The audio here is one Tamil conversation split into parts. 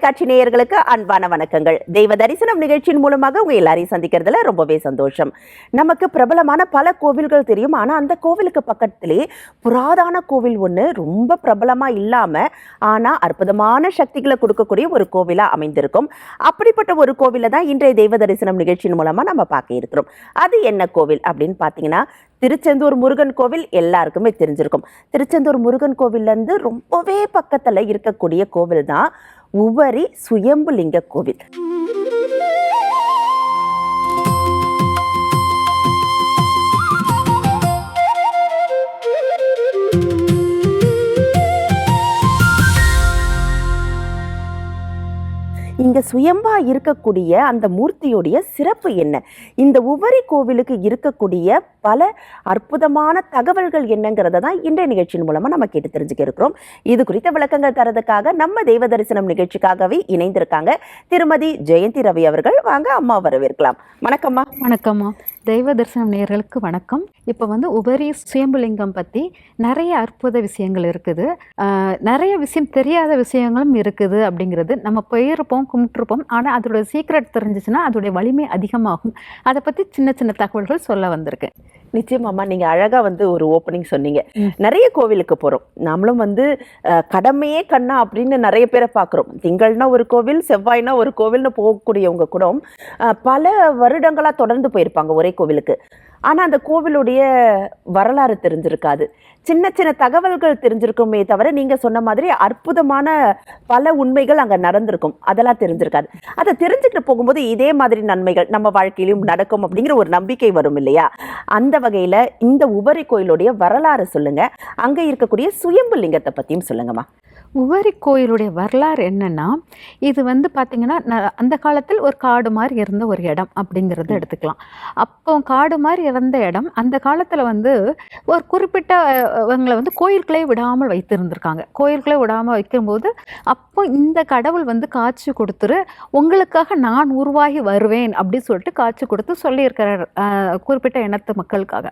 தொலைக்காட்சி நேயர்களுக்கு அன்பான வணக்கங்கள். தெய்வ தரிசனம் நிகழ்ச்சியின் மூலமாக உங்க எல்லாரையும் சந்திக்கிறதுல ரொம்பவே சந்தோஷம். நமக்கு பிரபலமான பல கோவில்கள் தெரியும். ஆனா அந்த கோவிலுக்கு பக்கத்திலே புராதன கோவில் ஒன்று ரொம்ப பிரபலமா இல்லாம ஆனா அற்புதமான சக்திகளை கொடுக்கக்கூடிய ஒரு கோவிலா அமைந்திருக்கும். அப்படிப்பட்ட ஒரு கோவிலை தான் இன்றைய தெய்வ தரிசனம் நிகழ்ச்சியின் மூலமா நம்ம பார்க்க இருக்கிறோம். அது என்ன கோவில் அப்படின்னு பார்த்தீங்கன்னா, திருச்செந்தூர் முருகன் கோவில் எல்லாருக்குமே தெரிஞ்சிருக்கும். திருச்செந்தூர் முருகன் கோவில்ல இருந்து ரொம்பவே பக்கத்துல இருக்கக்கூடிய கோவில் தான் உவரி சுயம்புலிங்க கோவில். இங்க சுயம்பா இருக்கக்கூடிய அந்த மூர்த்தியுடைய சிறப்பு என்ன, இந்த உவரி கோவிலுக்கு இருக்கக்கூடிய பல அற்புதமான தகவல்கள் என்னங்கிறத தான் இன்றைய நிகழ்ச்சியின் மூலமா நம்ம கேட்டு தெரிஞ்சுக்க இருக்கிறோம். இது குறித்த விளக்கங்கள் தரதுக்காக நம்ம தெய்வ தரிசனம் நிகழ்ச்சிக்காகவே இணைந்திருக்காங்க திருமதி ஜெயந்தி ரவி அவர்கள். வாங்க அம்மா வரவேற்கலாம். வணக்கம்மா. வணக்கம்மா. தெய்வ தரிசனம் நேயர்களுக்கு வணக்கம். இப்போ உபரி சுயம்புலிங்கம் பற்றி நிறைய அற்புத விஷயங்கள் இருக்குது, நிறைய விஷயம் தெரியாத விஷயங்களும் இருக்குது. அப்படிங்கிறது நம்ம போயிருப்போம், கும்பிட்டுருப்போம். ஆனால் அதோட சீக்ரெட் தெரிஞ்சிச்சுன்னா அதோடைய வலிமை அதிகமாகும். அதை பற்றி சின்ன சின்ன தகவல்கள் சொல்ல வந்திருக்கேன். நிச்சயமாம்மா, நீங்க அழகா ஒரு ஓப்பனிங் சொன்னீங்க. நிறைய கோவிலுக்கு போறோம், நம்மளும் கடமையே கண்ணா அப்படின்னு நிறைய பேரை பார்க்குறோம். திங்கள்னா ஒரு கோவில், செவ்வாய்னா ஒரு கோவில்னு போகக்கூடியவங்க கூட பல வருடங்களா தொடர்ந்து போயிருப்பாங்க ஒரே கோவிலுக்கு. ஆனா அந்த கோவிலுடைய வரலாறு தெரிஞ்சிருக்காது, சின்ன சின்ன தகவல்கள் தெரிஞ்சிருக்குமே தவிர நீங்க சொன்ன மாதிரி அற்புதமான பல உண்மைகள் அங்க நடந்திருக்கும், அதெல்லாம் தெரிஞ்சிருக்காது. அதை தெரிஞ்சுக்கிட்டு போகும்போது இதே மாதிரி நன்மைகள் நம்ம வாழ்க்கையிலும் நடக்கும் அப்படிங்கிற ஒரு நம்பிக்கை வரும் இல்லையா? அந்த வகையில இந்த உவரி கோயிலுடைய வரலாறு சொல்லுங்க, அங்க இருக்கக்கூடிய சுயம்பு லிங்கத்தை பத்தியும் சொல்லுங்கம்மா. உவரி கோயிலுடைய வரலாறு என்னன்னா, இது பார்த்தீங்கன்னா அந்த காலத்தில் ஒரு காடு மாதிரி இருந்த ஒரு இடம் அப்படிங்கிறத எடுத்துக்கலாம். அப்போ காடு மாதிரி இருந்த இடம், அந்த காலத்தில் ஒரு குறிப்பிட்டவங்களை கோயிலுக்குள்ளே விடாமல் வைத்திருந்திருக்காங்க. கோயிலுக்குள்ளே விடாமல் வைக்கும்போது அப்போ இந்த கடவுள் காட்சி கொடுத்துரு, உங்களுக்காக நான் உருவாகி வருவேன் அப்படின்னு சொல்லிட்டு காட்சி கொடுத்து சொல்லியிருக்கிறார் குறிப்பிட்ட இனத்து மக்களுக்காக.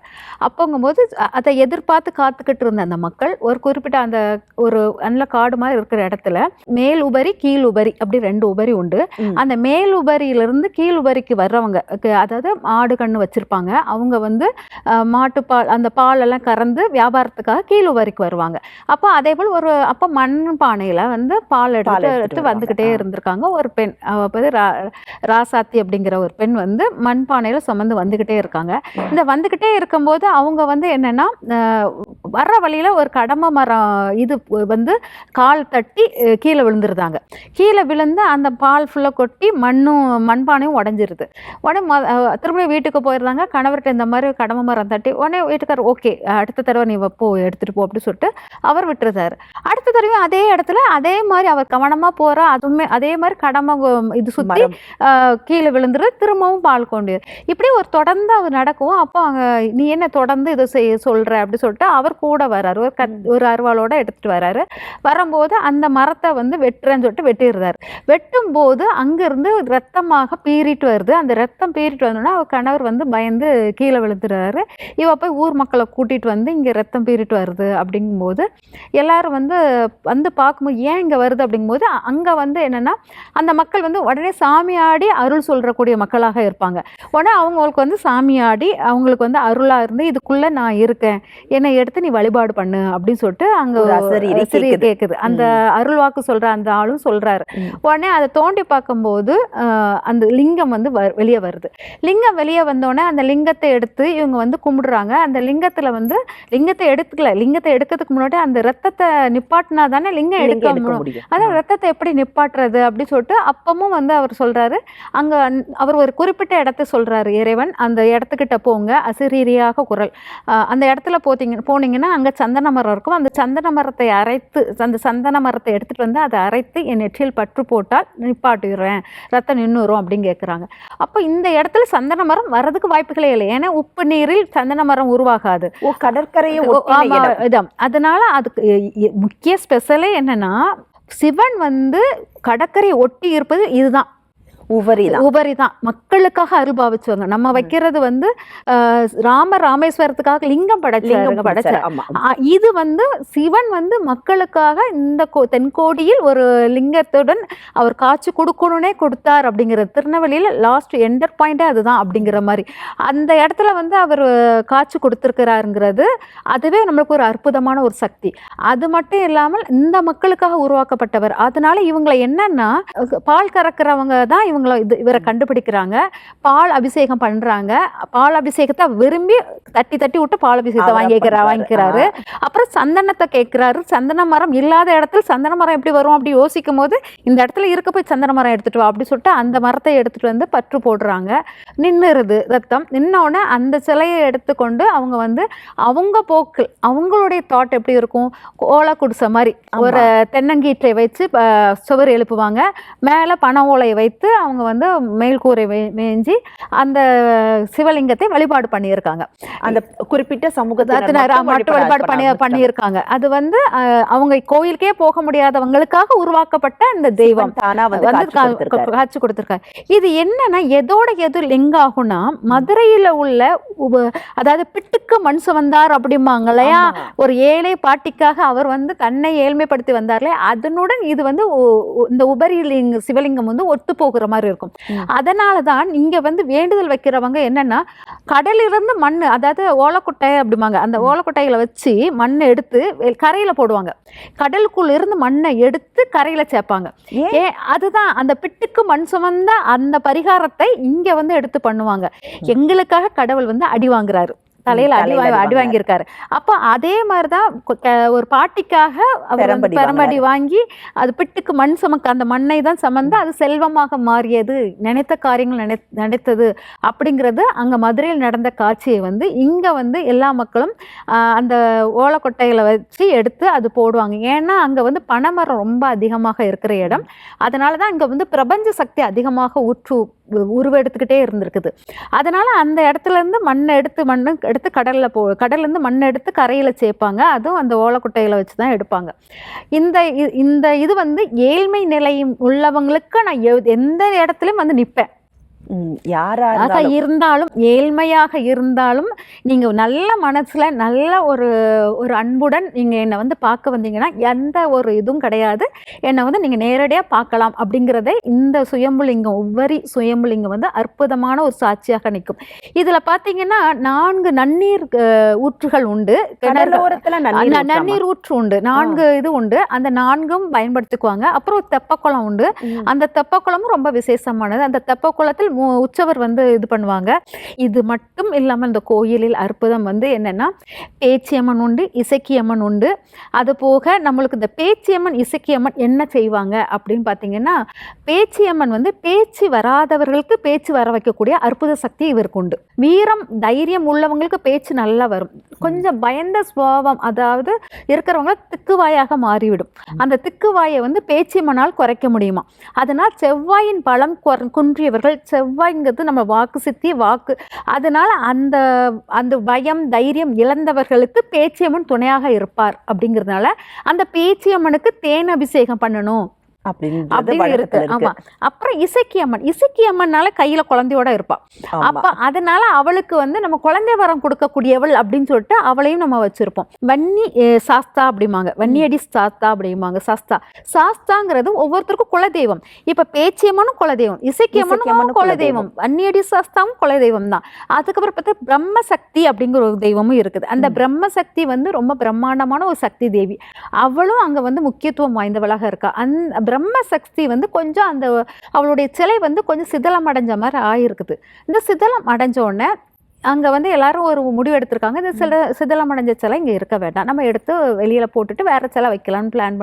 அப்போங்கும்போது அதை எதிர்பார்த்து காத்துக்கிட்டு இருந்த அந்த மக்கள் ஒரு குறிப்பிட்ட அந்த ஒரு நல்ல காடு மாதிரி இருக்கிற இடத்துல மேல் உபரி கீழ் உபரி அப்படி ரெண்டு உபரி உண்டு. அந்த மேல் உபரியிலிருந்து கீழ் உபரிக்கு வர்றவங்க, அதாவது ஆடு கண்ணு வச்சிருப்பாங்க, அவங்க மாட்டுப்பால் அந்த பால் எல்லாம் கறந்து வியாபாரத்துக்காக கீழ் உபரிக்கு வருவாங்க. அப்போ அதே போல் அப்போ மண் பானையில பால் எடுத்து வந்துகிட்டே இருந்திருக்காங்க. ஒரு பெண், ராசாத்தி அப்படிங்கிற ஒரு பெண் மண் பானையில சுமந்து வந்துகிட்டே இருக்காங்க. இந்த வந்துகிட்டே இருக்கும்போது அவங்க என்னன்னா, வர்ற வழியில ஒரு கடமை மரம் இது கால் தட்டி கீழே விழுந்துருந்தாங்க. கீழே விழுந்து அந்த பால் ஃபுல்லாக கொட்டி மண்பானையும் உடஞ்சிருது. உடனே திரும்ப வீட்டுக்கு போயிருந்தாங்க. கணவர்கிட்ட இந்த மாதிரி கடமை மரம் தட்டி, உடனே வீட்டுக்கார் ஓகே அடுத்த தடவை நீ போ எடுத்துகிட்டு போ அப்படின்னு சொல்லிட்டு அவர் விட்டுருந்தாரு. அடுத்த தடவை அதே இடத்துல அதே மாதிரி அவர் கவனமாக போகிறா, அதுவுமே அதே மாதிரி கடமை இது சுற்றி கீழே விழுந்துரு, திரும்பவும் பால் கொண்டு இப்படி ஒரு தொடர்ந்து அவர் நடக்கும். அப்போ அங்கே நீ என்ன தொடர்ந்து இதை சொல்கிற அப்படின்னு சொல்லிட்டு அவர் கூட வர்றாரு, ஒரு அருவாளோட எடுத்துகிட்டு வர்றாரு. வரும்போது அந்த மரத்தை வெட்டுறேன்னு சொல்லிட்டு வெட்டிடுறாரு. வெட்டும் போது அங்கிருந்து ரத்தமாக பீறிட்டு வருது. அந்த ரத்தம் பீறிட்டு வந்தோன்னா அவர் கணவர் பயந்து கீழே விழுந்துடுறாரு. இவ போய் ஊர் மக்களை கூட்டிட்டு இங்கே ரத்தம் பீறிட்டு வருது அப்படிங்கும்போது எல்லாரும் பார்க்கும்போது ஏன் இங்கே வருது அப்படிங்கும்போது அங்கே என்னன்னா அந்த மக்கள் உடனே சாமியாடி அருள் சொல்றக்கூடிய மக்களாக இருப்பாங்க. உடனே அவங்களுக்கு சாமியாடி அவங்களுக்கு அருளாக இருந்து இதுக்குள்ள நான் இருக்கேன், என்னை எடுத்து நீ வழிபாடு பண்ணு அப்படின்னு சொல்லிட்டு அங்கே கேக்குது. அந்த அருள் வாக்கு சொல்ற அந்த ஆளும் சொல்றாரு. உடனே அதை தோண்டி பார்க்கும்போது அந்த லிங்கம் வெளியே வருது. லிங்கம் வெளியே வந்தோடனே அந்த லிங்கத்தை எடுத்து இவங்க கும்பிடுறாங்க. அந்த லிங்கத்துல லிங்கத்தை எடுத்துக்கல, லிங்கத்தை எடுக்கிறதுக்கு முன்னாடி அந்த ரத்தத்தை நிப்பாட்டினா தானே லிங்கம் எடுக்க முடியும். அதான் ரத்தத்தை எப்படி நிப்பாட்டுறது அப்படின்னு சொல்லிட்டு அப்பமும் அவர் சொல்றாரு. அங்க அவர் ஒரு குறிப்பிட்ட இடத்த சொல்றாரு, இறைவன் அந்த இடத்துக்கிட்ட போங்க, அசிரீரியாக குரல், அந்த இடத்துல போனீங்கன்னா அங்க சந்தன மரம் இருக்கும், அந்த சந்தன மரத்தை அரைத்து அந்த சந்தன மரத்தை எடுத்துட்டு அதை அரைத்து என் நெற்றியில் பற்று போட்டால் நிப்பாட்டுகிறேன், ரத்தம் நின்னுரும் அப்படின்னு கேட்குறாங்க. அப்போ இந்த இடத்துல சந்தன மரம் வர்றதுக்கு வாய்ப்புகளே இல்லை, ஏன்னா உப்பு நீரில் சந்தன மரம் உருவாகாது, கடற்கரையை இதான். அதனால அதுக்கு முக்கிய ஸ்பெஷலே என்னன்னா, சிவன் கடற்கரையை ஒட்டி இருப்பது இதுதான். உபரி தான் மக்களுக்காக அருள் பாவிச்சுவாங்க. நம்ம வைக்கிறது வந்து ராமேஸ்வரத்துக்காக லிங்கம் படைச்சாரு. இது வந்து சிவன் வந்து மக்களுக்காக இந்த தென்கோடியில் ஒரு லிங்கத்துடன் அவர் காட்சி கொடுக்கணும்னே கொடுத்தார் அப்படிங்கிறது. திருநெல்வேலியில லாஸ்ட் எண்டர் பாயிண்டே அதுதான் அப்படிங்கிற மாதிரி அந்த இடத்துல வந்து அவர் காட்சி கொடுத்திருக்கிறாருங்கிறது அதுவே நம்மளுக்கு ஒரு அற்புதமான ஒரு சக்தி. அது மட்டும் இல்லாமல் இந்த மக்களுக்காக உருவாக்கப்பட்டவர். அதனால இவங்களை என்னன்னா பால் கறக்கிறவங்க தான் இவரை கண்டுபிடிக்கிறாங்க, பால் அபிஷேகம் பண்றாங்க. பால் அபிஷேகத்தை விரும்பி தட்டி தட்டி விட்டு பால் அபிஷேகத்தை வாங்கிக்கிறாரு. அப்புறம் சந்தனத்தை கேட்கிறாரு. சந்தன மரம் இல்லாத இடத்துல சந்தன மரம் எப்படி வரும் அப்படி யோசிக்கும் போது இந்த இடத்துல இருக்க போய் சந்தன மரம் எடுத்துட்டு வா அப்படி சொல்லிட்டு அந்த மரத்தை எடுத்துட்டு வந்து பற்று போடுறாங்க. நின்னுருது ரத்தம். நின்னோடனே அந்த சிலையை எடுத்துக்கொண்டு அவங்க வந்து அவங்க போக்கு அவங்களுடைய தாட் எப்படி இருக்கும், ஓலை குடிசை மாதிரி ஒரு தென்னங்கீற்றை வச்சு சுவர் எழுப்புவாங்க, மேலே பனை ஓலையை வைத்து அவங்க வந்து மேல்கூரை மேய்ஞ்சி அந்த சிவலிங்கத்தை வழிபாடு பண்ணியிருக்காங்க. அந்த குறிப்பிட்ட சமூகத்தினர் வழிபாடு பண்ணியிருக்காங்க. அது வந்து அவங்க கோயிலுக்கே போக முடியாதவங்களுக்காக உருவாக்கப்பட்ட இந்த தெய்வம் காட்சி கொடுத்திருக்காங்க. இது என்னன்னா எதோட எது லிங்க் ஆகும்னா மதுரையில உள்ள அதாவது பிட்டுக்கு மண் சுமந்தார் அப்படிம்பாங்க இல்லையா, ஒரு ஏழை பாட்டிக்காக அவர் வந்து தன்னை ஏழ்மைப்படுத்தி வந்தார்லே, அதனுடன் இது வந்து இந்த உபரி சிவலிங்கம் வந்து ஒத்து போகிற மாதிரி இருக்கும். அதனாலதான் இங்க வந்து வேண்டுதல் வைக்கிறவங்க என்னன்னா கடலிலிருந்து மண், அதாவது ஓலக்குட்டை அப்படிம்பாங்க, அந்த ஓலக்குட்டையில வச்சு மண்ணை எடுத்து கரையில போடுவாங்க. கடலுக்குள்ள இருந்து மண்ணை எடுத்து கரையில சேர்ப்பாங்க. அதுதான் அந்த பிட்டுக்கு மண் சுமந்த அந்த பரிகாரத்தை இங்க வந்து எடுத்து பண்ணுவாங்க. எங்களுக்காக கடவுள் வந்து அடி வாங்குறாரு, தலையில அடி வாங்கியிருக்காரு. அப்போ அதே மாதிரிதான் ஒரு பாட்டிக்காக அவர் பெரம்படி வாங்கி அது பிட்டுக்கு மண் சுமக்க அந்த மண்ணை தான் சுமந்து அது செல்வமாக மாறியது, நினைத்த காரியங்கள் நினைத்தது அப்படிங்கிறது அங்க மதுரையில் நடந்த காட்சியை வந்து இங்க வந்து எல்லா மக்களும் அந்த ஓலக்கொட்டைகளை வச்சு எடுத்து அது போடுவாங்க. ஏன்னா அங்க வந்து பனைமரம் ரொம்ப அதிகமாக இருக்கிற இடம். அதனாலதான் இங்க வந்து பிரபஞ்ச சக்தி அதிகமாக உருவெடுத்துக்கிட்டே இருந்திருக்குது. அதனால அந்த இடத்துல இருந்து மண்ணை எடுத்து கடல்ல இருந்து மண்ணை எடுத்து கரையில சேர்ப்பாங்க. அதுவும் அந்த ஓலக்குட்டையில வச்சுதான் எடுப்பாங்க. இந்த இது வந்து ஏழ்மை நிலையும் உள்ளவங்களுக்கு நான் எந்த இடத்துலயும் வந்து நிற்பேன். யாராக இருந்தாலும் ஏழ்மையாக இருந்தாலும் நீங்க நல்ல மனசுல நல்ல ஒரு அன்புடன் நீங்க என்னை வந்து பார்க்க வந்தீங்கன்னா எந்த ஒரு இதுவும் கிடையாது, என்னை வந்து நீங்க நேரடியாக பார்க்கலாம் அப்படிங்கிறதே இந்த சுயம்புலிங்கம் உவரி சுயம்புலிங்கம் வந்து அற்புதமான ஒரு சாட்சியாக நிற்கும். இதுல பாத்தீங்கன்னா 4 நன்னீர் ஊற்றுகள் உண்டு, நன்னீர் ஊற்று உண்டு, 4 இது உண்டு. அந்த 4ம் பயன்படுத்திக்குவாங்க. அப்புறம் தெப்பக்குளம் உண்டு. அந்த தெப்பக்குளமும் ரொம்ப விசேஷமானது. அந்த தெப்பக்குளத்தில் உற்சவர் வந்து இது பண்ணுவாங்க. இது மட்டும் இல்லாமல் இந்த கோயிலில் அற்புதம் வந்து என்னன்னா பேச்சியம்மன் உண்டு, இசக்கியம்மன் உண்டு. அது போக நம்மளுக்கு இந்த பேச்சியம்மன் இசக்கியம்மன் என்ன செய்வாங்க அப்படின்னு பார்த்தீங்கன்னா, பேச்சியம்மன் வந்து பேச்சு வராதவர்களுக்கு பேச்சு வர வைக்கக்கூடிய அற்புத சக்தி இவருக்கு உண்டு. வீரம் தைரியம் உள்ளவங்களுக்கு பேச்சு நல்லா வரும். கொஞ்சம் பயந்த சுபாவம் அதாவது இருக்கிறவங்க திக்குவாயாக மாறிவிடும். அந்த திக்குவாயை வந்து பேச்சியம்மனால் குறைக்க முடியுமா. அதனால் செவ்வாயின் பலம் குன்றியவர்கள், செவ்வாய்ங்கிறது நம்ம வாக்கு சித்தி வாக்கு, அதனால அந்த பயம் தைரியம் இழந்தவர்களுக்கு பேச்சியம்மன் துணையாக இருப்பார். அப்படிங்கிறதுனால அந்த பேச்சியம்மனுக்கு தேன் அபிஷேகம் பண்ணணும் அப்படின்னு இருக்கு. ஆமா. அப்புறம் இசக்கியம்மன்னால கையில குழந்தையோட இருப்பா. அப்ப அதனால அவளுக்கு வந்து நம்ம குழந்தை வரம் கொடுக்கக்கூடியவள் அப்படின்னு சொல்லிட்டு அவளையும் நம்ம வச்சிருப்போம். வன்னி சாஸ்தா அப்படிம்பாங்க, வன்னியடி சாஸ்தா அப்படிம்பாங்க. சாஸ்தாங்கிறது ஒவ்வொருத்தருக்கும் குலதெய்வம். இப்ப பேச்சியம்மனும் குலதெய்வம், இசக்கியம்மனும் குலதெய்வம், வன்னியடி சாஸ்தாவும் குலதெய்வம் தான். அதுக்கப்புறம் பார்த்தா பிரம்ம சக்தி அப்படிங்கிற ஒரு தெய்வமும் இருக்குது. அந்த பிரம்ம சக்தி வந்து ரொம்ப பிரம்மாண்டமான ஒரு சக்தி தேவி. அவளும் அங்க வந்து முக்கியத்துவம் வாய்ந்தவளாக இருக்கா. அந்த பிரம்ம சக்தி வந்து கொஞ்சம் அந்த அவளுடைய சிலை வந்து கொஞ்சம் சிதலம் அடைஞ்ச மாதிரி ஆயிருக்குது. இந்த சிதலம் அடைஞ்ச உடனே அங்கே வந்து எல்லாரும் ஒரு முடிவு எடுத்திருக்காங்க, இந்த சிதலம் அடைஞ்ச சிலை இங்கே இருக்க வேண்டாம், நம்ம எடுத்து வெளியில் போட்டுட்டு வேற சிலை வைக்கலாம்னு பிளான்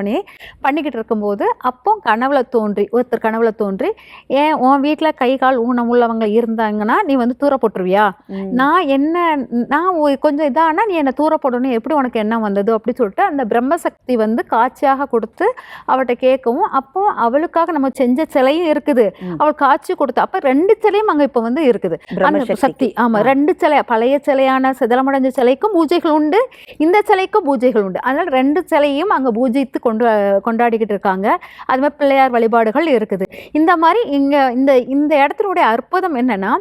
பண்ணிக்கிட்டு இருக்கும்போது அப்போ ஒருத்தர் கனவுல தோன்றி ஏன் உன் வீட்டில் கை கால் ஊனம் உள்ளவங்க இருந்தாங்கன்னா நீ வந்து தூர போட்டுருவியா, நான் கொஞ்சம் இதானா நீ என்னை தூர போடணும், எப்படி உனக்கு என்ன வந்தது அப்படி சொல்லிட்டு அந்த பிரம்மசக்தி வந்து காட்சியாக கொடுத்து அவள்கிட்ட கேட்கவும், அப்போ அவளுக்காக நம்ம செஞ்ச சிலையும் இருக்குது, அவள் காட்சி கொடுத்து அப்போ 2 சிலையும் அங்கே இப்போ வந்து இருக்குது அந்த சக்தி. ஆமாம், 2 2 சிலை, பழைய சிலையான சிதலமடைஞ்ச சிலைக்கும் பூஜைகள் உண்டு, இந்த சிலைக்கும் பூஜைகள் உண்டு. அதனால 2 சிலையும் அங்கே பூஜித்து கொண்டாடிக்கிட்டு இருக்காங்க. அது மாதிரி பிள்ளையார் வழிபாடுகள் இருக்குது. இந்த மாதிரி இங்கே இந்த இடத்தினுடைய அற்புதம் என்னன்னா,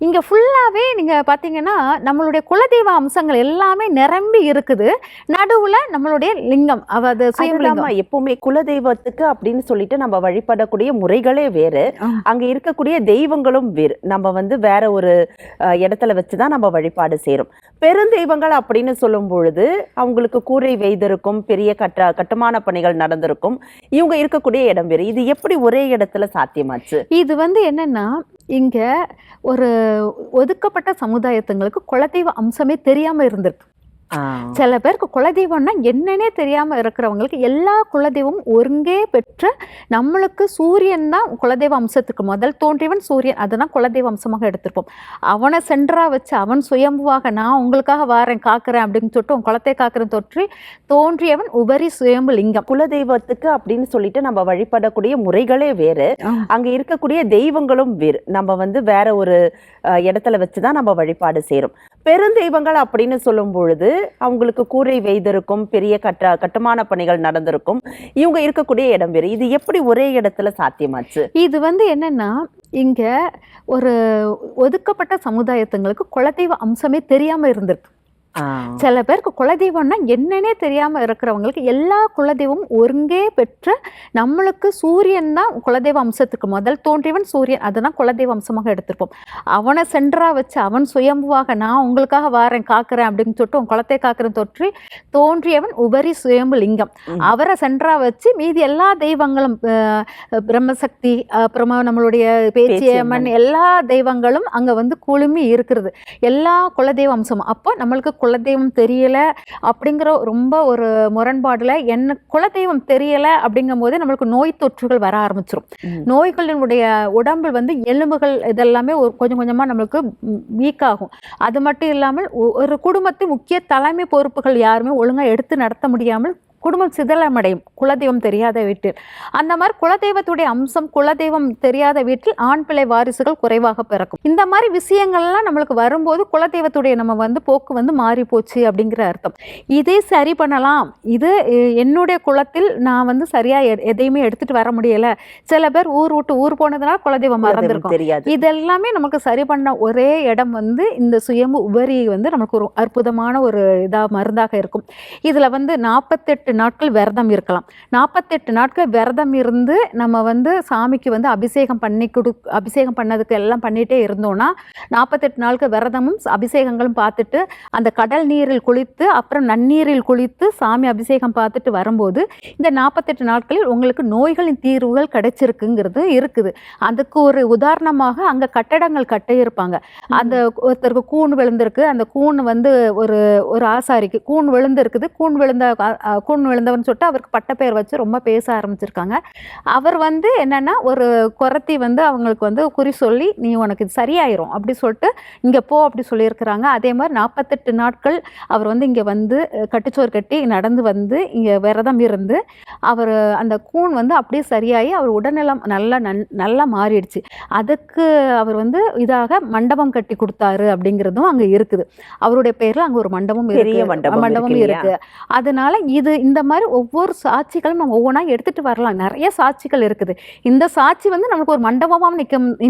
இங்கே ஃபுல்லாகவே நீங்கள் பார்த்தீங்கன்னா நம்மளுடைய குலதெய்வ அம்சங்கள் எல்லாமே நிரம்பி இருக்குது. நடுவில் நம்மளுடைய லிங்கம், அதாவது சுயம்புலிங்கம். எப்பவுமே குலதெய்வத்துக்கு அப்படின்னு சொல்லிட்டு நம்ம வழிபடக்கூடிய முறைகளே வேறு, அங்க இருக்கக்கூடிய தெய்வங்களும் வேறு. நம்ம வந்து வேற ஒரு இடத்துல வச்சுதான் நம்ம வழிபாடு செய்யறோம். பெருந்தெய்வங்கள் அப்படின்னு சொல்லும் பொழுது அவங்களுக்கு கூரை வெய்திருக்கும், பெரிய கட்டுமான பணிகள் நடந்திருக்கும், இவங்க இருக்கக்கூடிய இடம் வேறு. இது எப்படி ஒரே இடத்துல சாத்தியமாச்சு? இது வந்து என்னன்னா, இங்க ஒரு ஒதுக்கப்பட்ட சமுதாயத்துங்களுக்கு குலதெய்வ அம்சமே தெரியாம இருந்திருக்கு. சில பேருக்கு குலதெய்வம்னா என்னன்னே தெரியாம இருக்கிறவங்களுக்கு எல்லா குலதெய்வமும் ஒருங்கே பெற்ற, நம்மளுக்கு சூரியன் தான் குலதெய்வ அம்சத்துக்கு முதல் தோன்றியவன் சூரியன், அதுதான் குலதெய்வ அம்சமாக எடுத்திருப்போம். அவனை சென்றா வச்சு அவன் சுயம்புவாக நான் உங்களுக்காக வாரேன் காக்கிறேன் அப்படின்னு சொல்லிட்டு உன் குலத்தை காக்கிறேன் தோன்றியவன் உபரி சுயம்பு லிங்கம். குலதெய்வத்துக்கு அப்படின்னு சொல்லிட்டு நம்ம வழிபடக்கூடிய முறைகளே வேறு, அங்க இருக்கக்கூடிய தெய்வங்களும் வேறு. நம்ம வந்து வேற ஒரு இடத்துல வச்சுதான் நம்ம வழிபாடு செய்யறோம். பெருந்தெய்வங்கள் அப்படின்னு சொல்லும் பொழுது அவங்களுக்கு கூரை வெய்திருக்கும், பெரிய கட்டுமான பணிகள் நடந்திருக்கும், இவங்க இருக்கக்கூடிய இடம் வேறு. இது எப்படி ஒரே இடத்துல சாத்தியமாச்சு? இது வந்து என்னன்னா, இங்க ஒரு ஒதுக்கப்பட்ட சமுதாயத்துங்களுக்கு குலதெய்வ அம்சமே தெரியாம இருந்திருக்கு. சில பேருக்கு குலதெய்வம்னா என்னன்னே தெரியாம இருக்கிறவங்களுக்கு எல்லா குலதெய்வமும் ஒருங்கே பெற்ற, நம்மளுக்கு சூரியன் தான் குலதெய்வ அம்சத்துக்கு முதல் தோன்றியவன் சூரியன், அதுதான் குலதெய்வ அம்சமாக எடுத்திருப்போம். அவனை சென்றா வச்சு அவன் சுயம்புவாக நான் உங்களுக்காக வாரேன் காக்கிறேன் அப்படின்னு சொல்லிட்டு உன் குலத்தை காக்கிறேன் தோன்றியவன் உபரி சுயம்பு லிங்கம். அவரை சென்றா வச்சு மீதி எல்லா தெய்வங்களும், பிரம்மசக்தி, அப்புறமா நம்மளுடைய பேச்சியம்மன், எல்லா தெய்வங்களும் அங்க வந்து குழுமி இருக்கிறது, எல்லா குலதெய்வ அம்சமும். அப்போ நம்மளுக்கு குலதெய்வம் தெரியல அப்படிங்கிற ரொம்ப ஒரு முரண்பாடுல, என்ன குலதெய்வம் தெரியல அப்படிங்கும் போதே நம்மளுக்கு நோய் தொற்றுகள் வர ஆரம்பிச்சிடும். நோய்களினுடைய உடம்பில் வந்து எலும்புகள் இதெல்லாமே கொஞ்சம் கொஞ்சமா நம்மளுக்கு வீக் ஆகும். அது மட்டும் இல்லாமல் ஒரு குடும்பத்தின் முக்கிய தலைமை பொறுப்புகள் யாருமே ஒழுங்கா எடுத்து நடத்த முடியாமல் குடும்பம் சிதலமடையும், குலதெய்வம் தெரியாத வீட்டில். அந்த மாதிரி குலதெய்வத்துடைய அம்சம் குலதெய்வம் தெரியாத வீட்டில் ஆண் பிள்ளை வாரிசுகள் குறைவாக பிறக்கும். இந்த மாதிரி விஷயங்கள்லாம் நம்மளுக்கு வரும்போது குலதெய்வத்துடைய நம்ம வந்து போக்கு வந்து மாறி போச்சு அப்படிங்கிற அர்த்தம். இதே சரி பண்ணலாம், இது என்னுடைய குலத்தில் நான் வந்து சரியா எதையுமே எடுத்துட்டு வர முடியல, சில பேர் ஊர் விட்டு ஊர் போனதுனால குலதெய்வம் மறந்துருக்கும், இதெல்லாமே நமக்கு சரி பண்ண ஒரே இடம் வந்து இந்த சுயம்பு உபரி வந்து நமக்கு ஒரு அற்புதமான ஒரு மருந்தாக இருக்கும். இதுல வந்து 48 நாட்கள் விரதம் இருக்கலாம். 48 நாட்கள் விரதம் இருந்து நம்ம வந்து சாமிக்கு வந்து அபிஷேகம் பண்ணதுக்கு எல்லாம் பண்ணிட்டே இருந்தோம்னா, 48 நாட்கள் விரதமும் அபிஷேகங்களும் பார்த்துட்டு அந்த கடல் நீரில் குளித்து அப்புறம் நன்னீரில் குளித்து சாமி அபிஷேகம் பார்த்துட்டு வரும்போது இந்த 48 நாட்களில் உங்களுக்கு நோய்களின் தீர்வுகள் கிடைச்சிருக்குங்கிறது இருக்குது. அதுக்கு ஒரு உதாரணமாக அங்க கட்டடங்கள் கட்டியிருப்பாங்க. அந்த ஒருத்தருக்கு கூண் விழுந்திருக்கு, அந்த கூண் வந்து ஒரு ஆசாரிக்கு கூண் விழுந்திருக்குது, கூண் விழுந்தவன் சொல்லிட்டு அவருக்கு பட்டப்பெயர் வச்சு ரொம்ப பேச ஆரம்பிச்சிருக்காங்க. அவர் வந்து என்னன்னா ஒரு குறத்தி வந்து அவங்களுக்கு வந்து குறி சொல்லி நீ உனக்கு இது சரியாயிரும் அப்படி சொல்லிட்டு இங்க போ அப்படி சொல்லியிருக்கிறாங்க. அதே மாதிரி 48 நாட்கள் அவர் வந்து இங்க வந்து கட்டுச்சோறு கட்டி நடந்து வந்து இங்க விரதம் இருந்து அவர் அந்த கூண் வந்து அப்படியே சரியாகி அவர் உடல்நலம் நல்லா மாறிடுச்சு. அதுக்கு அவர் வந்து இதாக மண்டபம் கட்டி கொடுத்தாரு அப்படிங்கிறதும் அங்க இருக்குது. அவருடைய பேர்ல அங்க ஒரு மண்டபம் இருக்கு. அதனால இந்த மாதிரி ஒவ்வொரு சாட்சிகளும் நம்ம ஒவ்வொன்றா எடுத்துட்டு வரலாம். நிறைய சாட்சிகள் இருக்குது. இந்த சாட்சி வந்து நமக்கு ஒரு மண்டபமா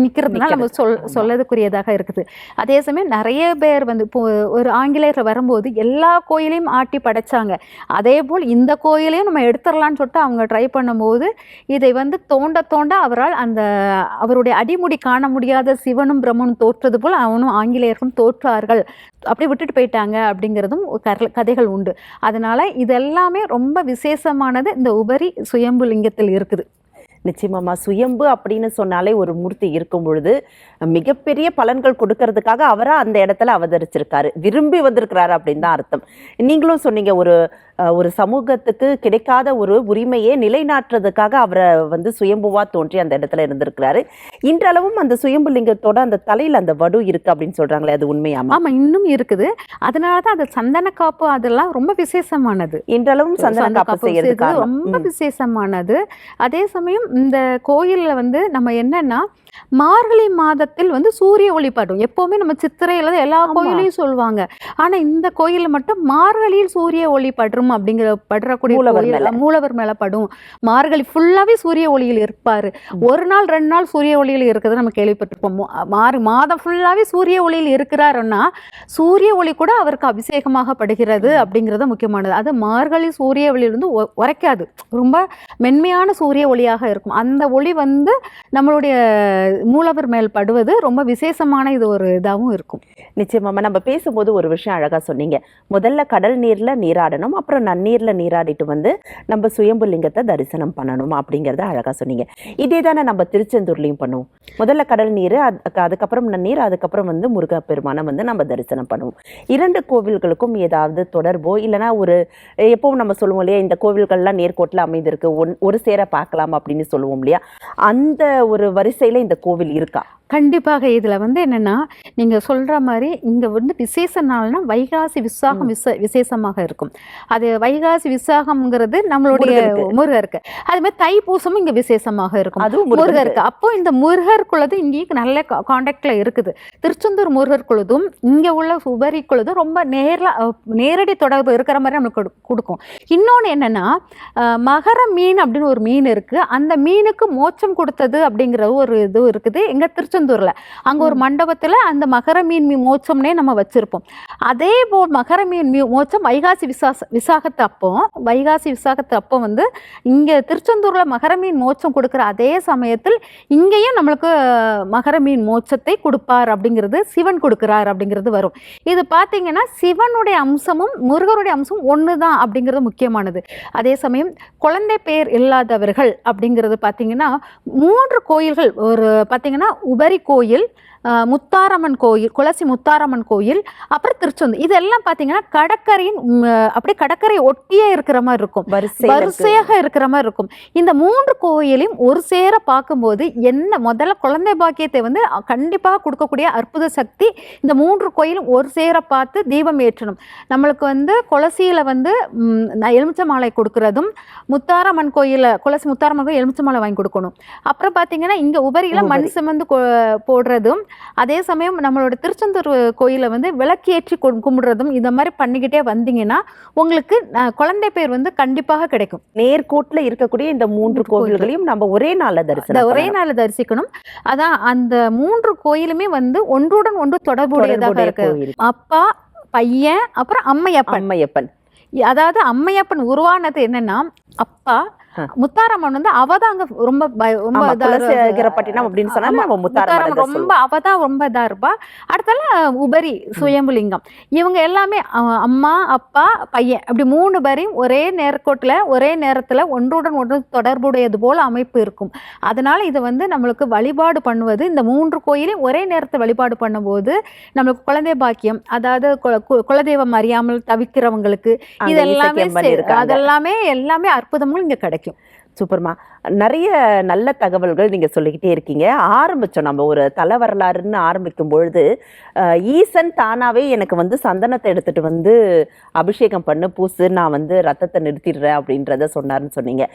நிக்கிறதுனால நம்ம சொல்லதுக்குரியதாக இருக்குது. அதே சமயம் நிறைய பேர் வந்து இப்போ ஒரு ஆங்கிலேயர் வரும்போது எல்லா கோயிலையும் ஆட்டி படைச்சாங்க. அதே போல் இந்த கோயிலையும் நம்ம எடுத்துடலான்னு சொல்லிட்டு அவங்க ட்ரை பண்ணும்போது இதை வந்து தோண்ட அவரால் அவருடைய அடிமுடி காண முடியாத சிவனும் பிரம்மனும் தோற்றது போல் அவனும் ஆங்கிலேயர்களும் தோற்றார்கள், அப்படி விட்டுட்டு போயிட்டாங்க அப்படிங்கிறதும் கதைகள் உண்டு. அதனால இதெல்லாமே ரொம்ப விசேஷமானது இந்த உபரி சுயம்பு லிங்கத்தில் இருக்குது. நிச்சயமாமா, சுயம்பு அப்படின்னு சொன்னாலே ஒரு மூர்த்தி இருக்கும் பொழுது மிகப்பெரிய பலன்கள் கொடுக்கறதுக்காக அவரா அந்த இடத்துல அவதரிச்சிருக்காரு, விரும்பி வந்திருக்கிறாரு அப்படின்னு தான் அர்த்தம். நீங்களும் சொன்னீங்க ஒரு சமூகத்துக்கு கிடைக்காத ஒரு உரிமையை நிலைநாட்டுறதுக்காக அவரை வந்து சுயம்புவா தோன்றி அந்த இடத்துல இருந்திருக்கிறாரு. இன்றளவும் அந்த சுயம்பு லிங்கத்தோட அந்த தலையில அந்த வடு இருக்கு அப்படின்னு சொல்றாங்களே, அது உண்மையாமா? ஆமா, இன்னும் இருக்குது. அதனாலதான் அந்த சந்தன காப்பு அதெல்லாம் ரொம்ப விசேஷமானது. இன்றளவும் சந்தன காப்பு செய்யறது ரொம்ப விசேஷமானது. அதே சமயம் இந்த கோயில்ல வந்து நம்ம என்னன்னா மார்கழி மாதத்தில் வந்து சூரிய ஒளிப்படும். எப்பவுமே நம்ம சித்திரையில தான் எல்லா ஆமா. கோயிலையும் சொல்லுவாங்க. ஆனா இந்த கோயில்ல மட்டும் மார்கழியில் சூரிய ஒளி படும் அப்படிங்கிற படக்கூடிய மூலவர் கோயில் மேல. மூலவர் மேல படும். மார்கழி ஃபுல்லாவே சூரிய ஒளியில் இருப்பாரு. ஒரு நாள் 2 நாள் சூரிய ஒளியில் இருக்கிறத நம்ம கேள்விப்பட்டிருப்போம். மாதம் ஃபுல்லாவே சூரிய ஒளியில் இருக்கிறாருன்னா சூரிய ஒளி கூட அவருக்கு அபிஷேகமாக படுகிறது அப்படிங்கிறது முக்கியமானது. அது மார்கழி சூரிய ஒளியிலிருந்து உரைக்காது. ரொம்ப மென்மையான சூரிய ஒளியாக இருக்கும். அந்த ஒளி வந்து நம்மளுடைய மூலவர் மேல் படுவது ரொம்ப விசேஷமான இது ஒரு இதாகவும் இருக்கும். நிச்சயமாமா. நம்ம பேசும்போது ஒரு விஷயம் அழகா சொன்னீங்க. முதல்ல கடல் நீர்ல நீராடணும், அப்புறம் நன்னீர்ல நீராடிட்டு வந்து நம்ம சுயம்பு லிங்கத்தை தரிசனம் பண்ணணும் அப்படிங்கறத அழகா சொன்னீங்க. இதே தானே நம்ம திருச்செந்தூர்லயும் பண்ணுவோம். முதல்ல கடல் நீர், அதுக்கப்புறம் நன்னீர், அதுக்கப்புறம் வந்து முருகப்பெருமானை வந்து நம்ம தரிசனம் பண்ணுவோம். 2 கோவில்களுக்கும் ஏதாவது தொடர்போ இல்லைன்னா ஒரு எப்பவும் நம்ம சொல்லுவோம் இல்லையா, இந்த கோவில்கள்லாம் நேர்கோட்டில் அமைந்திருக்கு, ஒரு சேர பார்க்கலாம் அப்படின்னு சொல்லுவோம் இல்லையா, அந்த ஒரு வரிசையில இந்த கோவில் இருக்கா? கண்டிப்பாக. இதில் வந்து என்னென்னா நீங்கள் சொல்கிற மாதிரி இங்கே வந்து விசேஷ நாள்னா வைகாசி விசாகம் விசேஷமாக இருக்கும். அது வைகாசி விசாகம்ங்கிறது நம்மளுடைய முருகருக்கு. அதுமாதிரி தைப்பூசமும் இங்கே விசேஷமாக இருக்கும், அதுவும் முருகருக்கு. அப்போ இந்த முருகர் குழுது இங்கேயும் நல்ல காண்டாக்டில் இருக்குது. திருச்செந்தூர் முருகர் குழுதும் இங்கே உள்ள உபரி குழுதும் ரொம்ப நேரடி தொடர்பு இருக்கிற மாதிரி நம்மளுக்கு கொடுக்கும். இன்னொன்று என்னென்னா மகர மீன் அப்படின்னு ஒரு மீன் இருக்குது. அந்த மீனுக்கு மோட்சம் கொடுத்தது அப்படிங்கிற ஒரு இது இருக்குது எங்கள் திருச்செந்தூர்ல. அங்க ஒரு மண்டபத்துல அந்த மகர மீன் மோட்சம்னே நம்ம வச்சிருப்போம். அதே போல் மகர மீன் மோட்சம் வைகாசி விசாகத்து அப்போ வந்து இங்க திருச்செந்தூர்ல மகர மீன் மோட்சம் கொடுக்கிற அதே சமயத்தில் இங்கேயும் நம்மளுக்கு மகர மீன் மோட்சத்தை கொடுப்பார் அப்படிங்கிறது, சிவன் கொடுக்கிறார் அப்படிங்கிறது வரும். இது பார்த்தீங்கன்னா சிவனுடைய அம்சமும் முருகருடைய அம்சமும் ஒண்ணுதான் அப்படிங்கிறது முக்கியமானது. அதே சமயம் குழந்தை பேர் இல்லாதவர்கள் அப்படிங்கிறது பார்த்தீங்கன்னா 3 கோயில்கள் ஒரு பார்த்தீங்கன்னா உபரி கோயில், முத்தாரம்மன் கோயில், குளசி முத்தாரம்மன் கோயில், அப்புறம் திருச்செந்தூர். இதெல்லாம் பார்த்தீங்கன்னா கடற்கரையின் அப்படியே கடற்கரை ஒட்டியே இருக்கிற மாதிரி இருக்கும், வரிசையாக இருக்கிற மாதிரி இருக்கும். இந்த 3 கோயிலையும் ஒரு சேர பார்க்கும்போது என்ன முதல்ல குழந்தை பாக்கியத்தை வந்து கண்டிப்பாக கொடுக்கக்கூடிய அற்புத சக்தி இந்த 3 கோயிலும் ஒரு சேர பார்த்து தீபம் ஏற்றணும். நம்மளுக்கு வந்து குளசியில் வந்து எலுமிச்சை மாலை கொடுக்கறதும், முத்தாரம்மன் கோயிலில் குளசி முத்தாரம்மன் கோயில் எலுமிச்சை மாலை வாங்கி கொடுக்கணும். அப்புறம் பார்த்தீங்கன்னா இங்கே உபரியில் மண் சிமந்து போடுறதும், அதே சமயம் நம்மளோட திருச்செந்தூர் கோயிலை வந்து விளக்கேற்றி கும்பிடுறதும் இந்த மாதிரி பண்ணிக்கிட்டே வந்தீங்கன்னா உங்களுக்கு குழந்தை பேர் வந்து கண்டிப்பாக கிடைக்கும். நேர்கோட்டில் இருக்கக்கூடிய இந்த 3 கோவில்களையும் நம்ம ஒரே நாளில் தரிசிக்கணும். அதான் அந்த 3 கோயிலுமே வந்து ஒன்றுடன் ஒன்று தொடர்புடையதாக இருக்கு. அப்பா, பையன், அப்புறம் அம்மையப்பன். அதாவது அம்மையப்பன் உருவானது என்னன்னா அப்பா முத்தாரம்மன் வந்து அவதான் அங்க ரொம்ப அவதான் ரொம்ப இதா இருப்பா. அடுத்தால உபரி சுயம்புலிங்கம். இவங்க எல்லாமே அம்மா, அப்பா, பையன் அப்படி 3 பேரையும் ஒரே நேர்கோட்டில் ஒரே நேரத்துல ஒன்றுடன் ஒன்று தொடர்புடையது போல அமைப்பு இருக்கும். அதனால இதை வந்து நம்மளுக்கு வழிபாடு பண்ணுவது, இந்த 3 கோயிலையும் ஒரே நேரத்தில் வழிபாடு பண்ணும்போது நம்மளுக்கு குழந்தை பாக்கியம், அதாவது குலதெய்வம் அறியாமல் தவிக்கிறவங்களுக்கு இதெல்லாமே எல்லாமே அற்புதமும் இங்க கிடைக்கும். சூப்பர்மா. நிறைய நல்ல தகவல்கள் நீங்கள் சொல்லிக்கிட்டே இருக்கீங்க. ஆரம்பித்தோம் நம்ம ஒரு தல வரலாறுன்னு ஆரம்பிக்கும் பொழுது ஈசன் தானாகவே எனக்கு வந்து சந்தனத்தை எடுத்துகிட்டு வந்து அபிஷேகம் பண்ணு, பூசு, நான் வந்து ரத்தத்தை நிறுத்திடுறேன் அப்படின்றத சொன்னார்னு சொன்னீங்க.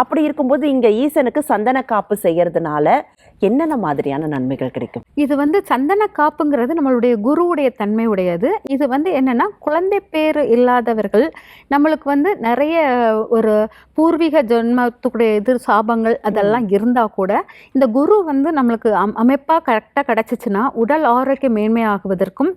அப்படி இருக்கும்போது இங்கே ஈசனுக்கு சந்தன காப்பு செய்கிறதுனால என்னென்ன மாதிரியான நன்மைகள் கிடைக்கும்? இது வந்து சந்தன காப்புங்கிறது நம்மளுடைய குருவுடைய தன்மை உடையது. இது வந்து என்னென்னா குழந்தை பேர் இல்லாதவர்கள் நம்மளுக்கு வந்து நிறைய ஒரு பூர்வீக ஜென்மத்துக்குடைய சாபங்கள் அதெல்லாம் இருந்தால் கூட இந்த குரு வந்து நம்மளுக்கு அமைப்பாக கரெக்டாக கிடச்சிச்சின்னா உடல் ஆரோக்கியம் மேன்மையாகுவதற்கும்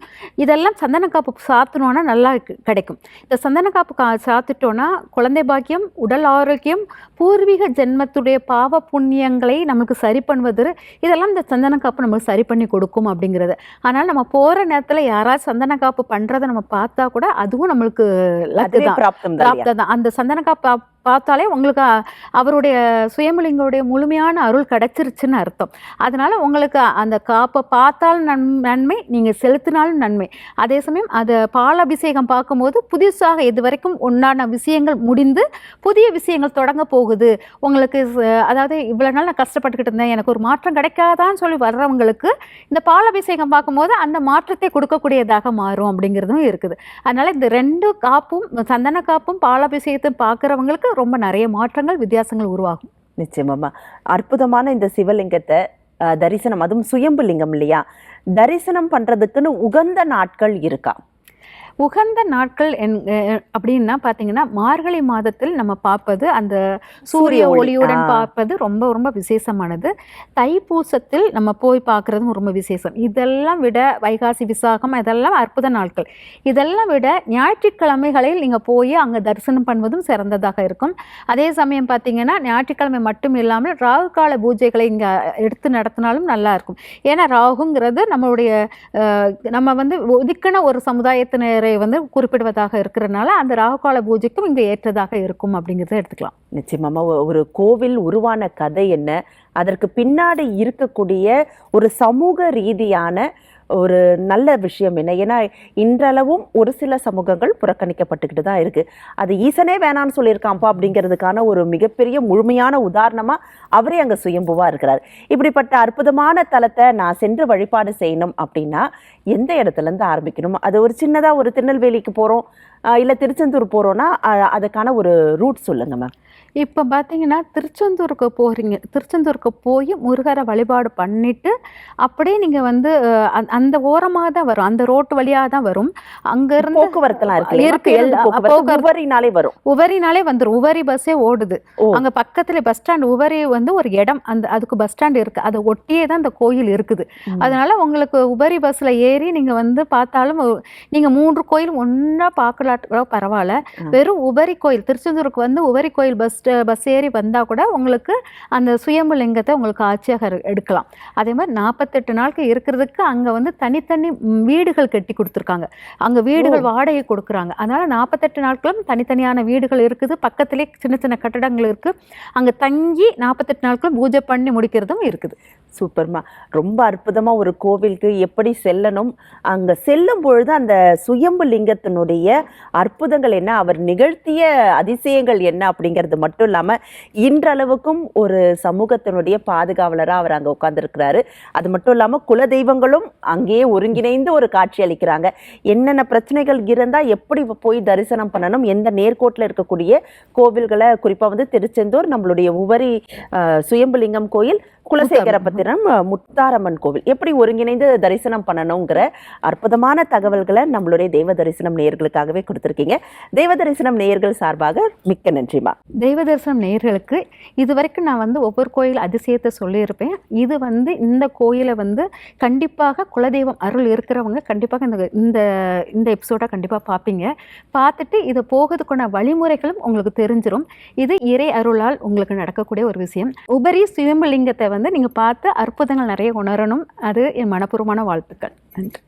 இதெல்லாம் சந்தனக்காப்பு சாத்தினோன்னா நல்லா கிடைக்கும். இந்த சந்தனக்காப்பு சாத்திட்டோன்னா குழந்தை பாக்கியம், உடல் ஆரோக்கியம், பூர்வீக ஜென்மத்துடைய பாவ புண்ணியங்களை நம்மளுக்கு சரி பண்ணுவது, இதெல்லாம் இந்த சந்தனக்காப்பு நம்மளுக்கு சரி பண்ணி கொடுக்கும் அப்படிங்கிறது. ஆனால் நம்ம போகிற நேரத்தில் யாராவது சந்தனக்காப்பு பண்ணுறதை நம்ம பார்த்தா கூட அதுவும் நம்மளுக்கு பிராப்தம் தான். அந்த சந்தனக்காப்பு பார்த்தாலே உங்களுக்கு அவருடைய சுயம்புலிங்கோடைய முழுமையான அருள் கிடைச்சிருச்சுன்னு அர்த்தம். அதனால் உங்களுக்கு அந்த காப்பை பார்த்தாலும் நன்மை, நீங்கள் செலுத்தினாலும் நன்மை. அதே சமயம் அதை பாலாபிஷேகம் பார்க்கும்போது புதுசாக இது வரைக்கும் உண்டான விஷயங்கள் முடிந்து புதிய விஷயங்கள் தொடங்க போகுது உங்களுக்கு. அதாவது இவ்வளோ நாள் நான் கஷ்டப்பட்டுக்கிட்டு இருந்தேன், எனக்கு ஒரு மாற்றம் கிடைக்காதான்னு சொல்லி வர்றவங்களுக்கு இந்த பாலாபிஷேகம் பார்க்கும்போது அந்த மாற்றத்தை கொடுக்கக்கூடியதாக மாறும் அப்படிங்கிறதும் இருக்குது. அதனால் இந்த 2 காப்பும், சந்தன காப்பும் பாலாபிஷேகத்தை பார்க்குறவங்களுக்கு ரொம்ப நிறைய மாற்றங்கள், வித்தியாசங்கள் உருவாகும். நிச்சயமாமா. அற்புதமான இந்த சிவலிங்கத்தை தரிசனம், அதுவும் சுயம்பு லிங்கம் இல்லையா, தரிசனம் பண்றதுக்குன்னு உகந்த நாட்கள் இருக்கா? உகந்த நாட்கள் அப்படின்னா பார்த்தீங்கன்னா, மார்கழி மாதத்தில் நம்ம பார்ப்பது அந்த சூரிய ஒளியுடன் பார்ப்பது ரொம்ப ரொம்ப விசேஷமானது. தைப்பூசத்தில் நம்ம போய் பார்க்குறதும் ரொம்ப விசேஷம். இதெல்லாம் விட வைகாசி, விசாகம் இதெல்லாம் அற்புத நாட்கள். இதெல்லாம் விட ஞாயிற்றுக்கிழமைகளில் நீங்கள் போய் அங்கே தரிசனம் பண்ணுவதும் சிறந்ததாக இருக்கும். அதே சமயம் பார்த்தீங்கன்னா, ஞாயிற்றுக்கிழமை மட்டும் இல்லாமல் ராகு கால பூஜைகளை இங்கே எடுத்து நடத்தினாலும் நல்லா இருக்கும். ஏன்னா ராகுங்கிறது நம்மளுடைய நம்ம வந்து ஒதுக்கின ஒரு சமுதாயத்தினர் வந்து குறிப்பிடுவதாக இருக்கிறதுனால அந்த ராகுகால பூஜைக்கும் இங்க ஏற்றதாக இருக்கும் அப்படிங்கிறத எடுத்துக்கலாம். நிச்சயமா ஒரு கோவில் உருவான கதை என்ன, அதற்கு பின்னாடி இருக்கக்கூடிய ஒரு சமூக ரீதியான ஒரு நல்ல விஷயம் என்ன? ஏன்னா இன்றளவும் ஒரு சில சமூகங்கள் புறக்கணிக்கப்பட்டுக்கிட்டு தான் இருக்கு. அது ஈசனே வேணான்னு சொல்லியிருக்கான்ப்பா அப்படிங்கிறதுக்கான ஒரு மிகப்பெரிய முழுமையான உதாரணமா அவரே அங்க சுயம்புவா இருக்கிறார். இப்படிப்பட்ட அற்புதமான தலத்தை நான் சென்று வழிபாடு செய்யணும் அப்படின்னா எந்த இடத்துல இருந்து ஆரம்பிக்கணும்? அது ஒரு சின்னதா ஒரு திருநெல்வேலிக்கு போறோம் இல்ல திருச்செந்தூர் போறோம்னா அதுக்கான ஒரு ரூட் சொல்லுங்க மேம். இப்போ பார்த்தீங்கன்னா திருச்செந்தூருக்கு போகிறீங்க, திருச்செந்தூருக்கு போய் முருகரை வழிபாடு பண்ணிட்டு அப்படியே நீங்கள் வந்து அந்த ஓரமாக தான் வரும், அந்த ரோட்டு வழியாக தான் வரும். அங்கேருந்து போக்குவரத்துலாம் இருக்கு, உவரினாலே வரும். உவரினாலே வந்துடும். உவரி பஸ்ஸே ஓடுது அங்கே பக்கத்தில். பஸ் ஸ்டாண்ட் உவரி வந்து ஒரு இடம், அதுக்கு பஸ் ஸ்டாண்ட் இருக்குது, அதை ஒட்டியே தான் அந்த கோயில் இருக்குது. அதனால உங்களுக்கு உவரி பஸ்ஸில் ஏறி நீங்கள் வந்து பார்த்தாலும் நீங்கள் 3 கோயில் ஒன்றா பார்க்கலாட்ட பரவாயில்ல. வெறும் உவரி கோயில், திருச்செந்தூருக்கு வந்து உவரி கோயில் பஸ் ஏறி வந்தால் கூட உங்களுக்கு அந்த சுயம்பு லிங்கத்தை உங்களுக்கு ஆட்சியாக எடுக்கலாம். அதே மாதிரி 48 நாட்கள் இருக்கிறதுக்கு அங்கே வந்து தனித்தனி வீடுகள் கட்டி கொடுத்துருக்காங்க, அங்கே வீடுகள் வாடகை கொடுக்குறாங்க. அதனால் 48 நாட்களும் தனித்தனியான வீடுகள் இருக்குது, பக்கத்திலே சின்ன சின்ன கட்டடங்கள் இருக்குது. அங்கே தங்கி 48 நாட்களும் பூஜை பண்ணி முடிக்கிறதும் இருக்குது. சூப்பர்மா, ரொம்ப அற்புதமாக ஒரு கோவிலுக்கு எப்படி செல்லணும், அங்கே செல்லும் பொழுது அந்த சுயம்பு லிங்கத்தினுடைய அற்புதங்கள் என்ன, அவர் நிகழ்த்திய அதிசயங்கள் என்ன அப்படிங்கிறது மட்டும் இல்லாமல் இன்றளவுக்கும் ஒரு சமூகத்தினுடைய பாதுகாவலராக அவர் அங்கே உட்கார்ந்துருக்கிறாரு. அது மட்டும் இல்லாமல் குலதெய்வங்களும் அங்கேயே ஒருங்கிணைந்து ஒரு காட்சி அளிக்கிறாங்க. என்னென்ன பிரச்சனைகள் இருந்தால் எப்படி போய் தரிசனம் பண்ணணும், எந்த நேர்கோட்டில் இருக்கக்கூடிய கோவில்களை, குறிப்பாக வந்து திருச்செந்தூர், நம்மளுடைய உவரி சுயம்புலிங்கம் கோயில், குலசேகரபத்திரம் முத்தாரம்மன் கோவில் எப்படி ஒருங்கிணைந்து தரிசனம் பண்ணணுங்கிற அற்புதமான தகவல்களை நம்மளுடைய தெய்வ தரிசனம் நேயர்களுக்காகவே கொடுத்துருக்கீங்க. தெய்வ தரிசனம் நேயர்கள் சார்பாக மிக்க நன்றிமா. தெய்வ தரிசனம் நேயர்களுக்கு இதுவரைக்கும் நான் வந்து ஒவ்வொரு கோயில் அதிசயத்தை சொல்லியிருப்பேன். இது வந்து இந்த கோயிலை வந்து கண்டிப்பாக குலதெய்வம் அருள் இருக்கிறவங்க கண்டிப்பாக இந்த இந்த எபிசோடை கண்டிப்பாக பார்ப்பீங்க. பார்த்துட்டு இதை போகிறதுக்கான வழிமுறைகளும் உங்களுக்கு தெரிஞ்சிடும். இது இறை அருளால் உங்களுக்கு நடக்கக்கூடிய ஒரு விஷயம். உபரி சுயம்புலிங்கத்தை வந்து நீங்கள் பார்த்து அற்புதங்கள் நிறைய உணரணும். அது என் மனப்பூர்வமான வாழ்த்துக்கள். நன்றி.